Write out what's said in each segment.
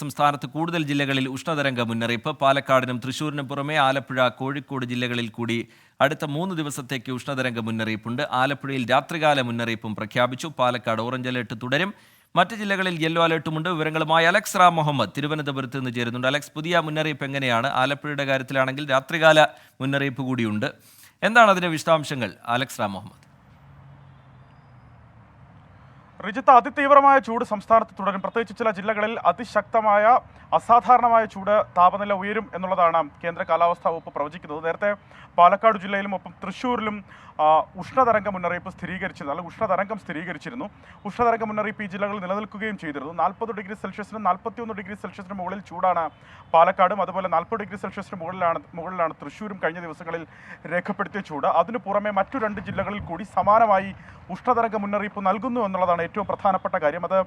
സംസ്ഥാനത്ത് കൂടുതൽ ജില്ലകളിൽ ഉഷ്ണതരംഗ മുന്നറിയിപ്പ്. പാലക്കാടിനും തൃശൂരിനും പുറമെ ആലപ്പുഴ, കോഴിക്കോട് ജില്ലകളിൽ കൂടി അടുത്ത 3 ദിവസത്തേക്ക് ഉഷ്ണതരംഗ മുന്നറിയിപ്പുണ്ട്. ആലപ്പുഴയിൽ രാത്രികാല മുന്നറിയിപ്പും പ്രഖ്യാപിച്ചു. പാലക്കാട് ഓറഞ്ച് അലേർട്ട് തുടരും. മറ്റ് ജില്ലകളിൽ യെല്ലോ അലേർട്ടുമുണ്ട്. വിവരങ്ങളുമായി അലക്സ് റാം മുഹമ്മദ് തിരുവനന്തപുരത്ത് നിന്ന് ചേരുന്നുണ്ട്. അലക്സ്, പുതിയ മുന്നറിയിപ്പ് എങ്ങനെയാണ്? ആലപ്പുഴയുടെ കാര്യത്തിലാണെങ്കിൽ രാത്രികാല മുന്നറിയിപ്പ് കൂടിയുണ്ട്. എന്താണ് അതിന്റെ വിശദാംശങ്ങൾ, അലക്സ് റാം മുഹമ്മദ്? റിജിത്ത്, അതിതീവ്രമായ ചൂട് സംസ്ഥാനത്ത് തുടരും. പ്രത്യേകിച്ച് ചില ജില്ലകളിൽ അതിശക്തമായ അസാധാരണമായ ചൂട് താപനില ഉയരും എന്നുള്ളതാണ് കേന്ദ്ര കാലാവസ്ഥാ വകുപ്പ് പ്രവചിക്കുന്നത്. നേരത്തെ പാലക്കാട് ജില്ലയിലും ഒപ്പം തൃശ്ശൂരിലും ഉഷ്ണതരംഗ മുന്നറിയിപ്പ് സ്ഥിരീകരിച്ചിരുന്നു, അല്ലെങ്കിൽ ഉഷ്ണതരംഗം സ്ഥിരീകരിച്ചിരുന്നു. ഉഷ്ണതരംഗ മുന്നറിയിപ്പ് ഈ ജില്ലകളിൽ നിലനിൽക്കുകയും ചെയ്തിരുന്നു. 40 ഡിഗ്രി സെൽഷ്യസിനും 41 ഡിഗ്രി സെൽഷ്യസിന് മുകളിൽ ചൂടാണ് പാലക്കാടും, അതുപോലെ 40 ഡിഗ്രി സെൽഷ്യസിന് മുകളിലാണ് തൃശ്ശൂരും കഴിഞ്ഞ ദിവസങ്ങളിൽ രേഖപ്പെടുത്തിയ ചൂട്. അതിനു പുറമെ മറ്റു 2 ജില്ലകളിൽ കൂടി സമാനമായി ഉഷ്ണതരംഗ മുന്നറിയിപ്പ് നൽകുന്നു എന്നുള്ളതാണ് ഏറ്റവും പ്രധാനപ്പെട്ട കാര്യം. അത്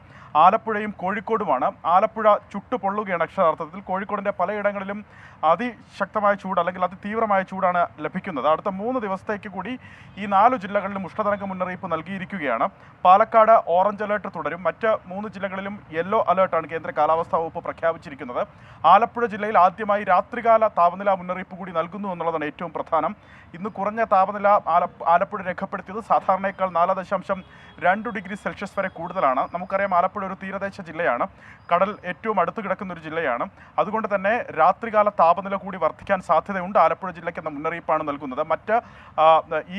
ആലപ്പുഴയും കോഴിക്കോടുമാണ്. ആലപ്പുഴ ചുട്ടുപൊള്ളുകയാണ് അക്ഷരാർത്ഥത്തിൽ. കോഴിക്കോടിൻ്റെ പലയിടങ്ങളിലും അതിശക്തമായ ചൂട്, അല്ലെങ്കിൽ അതിതീവ്രമായ ചൂടാണ് ലഭിക്കുന്നത്. അടുത്ത 3 ദിവസത്തേക്ക് കൂടി ഈ 4 ജില്ലകളിലും ഉഷ്ണതരംഗ മുന്നറിയിപ്പ് നൽകിയിരിക്കുകയാണ്. പാലക്കാട് ഓറഞ്ച് അലേർട്ട് തുടരും. മറ്റ് 3 ജില്ലകളിലും യെല്ലോ അലേർട്ടാണ് കേന്ദ്ര കാലാവസ്ഥാ വകുപ്പ് പ്രഖ്യാപിച്ചിരിക്കുന്നത്. ആലപ്പുഴ ജില്ലയിൽ ആദ്യമായി രാത്രികാല താപനില മുന്നറിയിപ്പ് കൂടി നൽകുന്നു എന്നുള്ളതാണ് ഏറ്റവും പ്രധാനം. ഇന്ന് കുറഞ്ഞ താപനില ആലപ്പുഴ രേഖപ്പെടുത്തിയത് സാധാരണയേക്കാൾ 4.2 ഡിഗ്രി സെൽഷ്യസ് വരെ കൂടുതലാണ്. നമുക്കറിയാം, ആലപ്പുഴ ഒരു തീരദേശ ജില്ലയാണ്, കടൽ ഏറ്റവും അടുത്ത് കിടക്കുന്ന ഒരു ജില്ലയാണ്. അതുകൊണ്ട് തന്നെ രാത്രികാല താപനില കൂടി വർദ്ധിക്കാൻ സാധ്യതയുണ്ട് ആലപ്പുഴ ജില്ലയ്ക്ക് എന്ന മുന്നറിയിപ്പാണ് നൽകുന്നത്.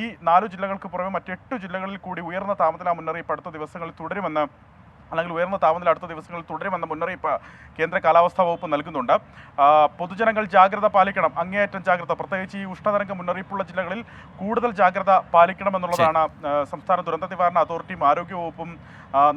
ഈ 4 ജില്ലകൾക്ക് പുറമെ മറ്റ് 8 ജില്ലകളിൽ കൂടി ഉയർന്ന താപനില മുന്നറിയിപ്പ് അടുത്ത ദിവസങ്ങളിൽ തുടരുമെന്ന്, അല്ലെങ്കിൽ ഉയർന്ന താപനില അടുത്ത ദിവസങ്ങളിൽ തുടരുമെന്ന മുന്നറിയിപ്പ് കേന്ദ്ര കാലാവസ്ഥാ വകുപ്പ് നൽകുന്നുണ്ട്. പൊതുജനങ്ങൾ ജാഗ്രത പാലിക്കണം, അങ്ങേയറ്റം ജാഗ്രത. പ്രത്യേകിച്ച് ഈ ഉഷ്ണതരംഗ മുന്നറിയിപ്പുള്ള ജില്ലകളിൽ കൂടുതൽ ജാഗ്രത പാലിക്കണമെന്നുള്ളതാണ് സംസ്ഥാന ദുരന്ത നിവാരണ അതോറിറ്റിയും ആരോഗ്യവകുപ്പും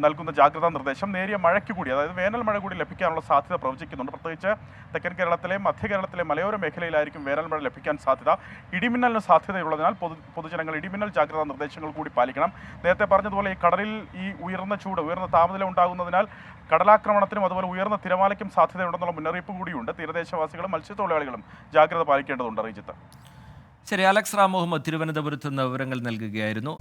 നൽകുന്ന ജാഗ്രതാ നിർദ്ദേശം. നേരിയ മഴയ്ക്ക് കൂടി, അതായത് വേനൽ മഴ കൂടി ലഭിക്കാനുള്ള സാധ്യത പ്രവചിക്കുന്നുണ്ട്. പ്രത്യേകിച്ച് തെക്കൻ കേരളത്തിലെയും മധ്യ കേരളത്തിലെ മലയോര മേഖലയിലായിരിക്കും വേനൽ മഴ ലഭിക്കാൻ സാധ്യത. ഇടിമിന്നലിന് സാധ്യതയുള്ളതിനാൽ പൊതുജനങ്ങൾ ഇടിമിന്നൽ ജാഗ്രതാ നിർദ്ദേശങ്ങൾ കൂടി പാലിക്കണം. നേരത്തെ പറഞ്ഞതുപോലെ ഈ കടലിൽ ഈ ഉയർന്ന താപനില ഉണ്ടാകുന്നതിനാൽ കടലാക്രമണത്തിനും അതുപോലെ ഉയർന്ന തിരമാലയ്ക്കും സാധ്യതയുണ്ടെന്നുള്ള മുന്നറിയിപ്പ് കൂടിയുണ്ട്. തീരദേശവാസികളും മത്സ്യത്തൊഴിലാളികളും ജാഗ്രത പാലിക്കേണ്ടതുണ്ട്. റിജിത്ത്. ശരി, അലക്സ് റാം മുഹമ്മദ് തിരുവനന്തപുരത്ത് നിന്ന് വിവരങ്ങൾ നൽകുകയായിരുന്നു.